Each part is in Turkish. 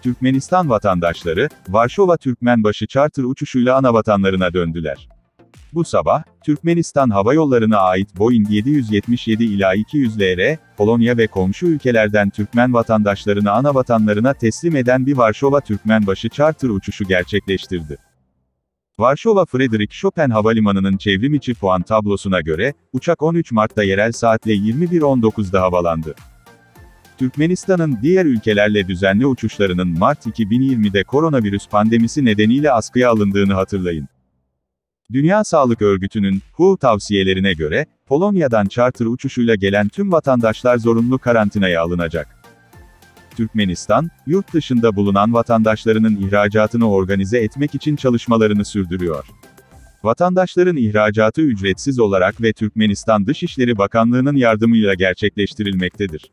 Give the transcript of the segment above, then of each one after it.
Türkmenistan vatandaşları, Varşova Türkmenbaşı charter uçuşuyla anavatanlarına döndüler. Bu sabah, Türkmenistan Hava Yolları'na ait Boeing 777-200LR, Polonya ve komşu ülkelerden Türkmen vatandaşlarını anavatanlarına teslim eden bir Varşova Türkmenbaşı charter uçuşu gerçekleştirdi. Varşova Frederick Chopin Havalimanı'nın çevrimiçi puan tablosuna göre, uçak 13 Mart'ta yerel saatle 21.19'da havalandı. Türkmenistan'ın diğer ülkelerle düzenli uçuşlarının Mart 2020'de koronavirüs pandemisi nedeniyle askıya alındığını hatırlayın. Dünya Sağlık Örgütü'nün WHO tavsiyelerine göre, Polonya'dan charter uçuşuyla gelen tüm vatandaşlar zorunlu karantinaya alınacak. Türkmenistan, yurt dışında bulunan vatandaşlarının ihracatını organize etmek için çalışmalarını sürdürüyor. Vatandaşların ihracatı ücretsiz olarak ve Türkmenistan Dışişleri Bakanlığı'nın yardımıyla gerçekleştirilmektedir.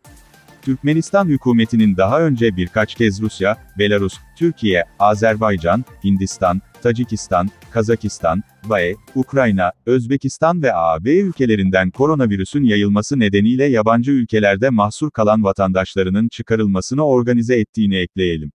Türkmenistan hükümetinin daha önce birkaç kez Rusya, Belarus, Türkiye, Azerbaycan, Hindistan, Tacikistan, Kazakistan, BAE, Ukrayna, Özbekistan ve AB ülkelerinden koronavirüsün yayılması nedeniyle yabancı ülkelerde mahsur kalan vatandaşlarının çıkarılmasını organize ettiğini ekleyelim.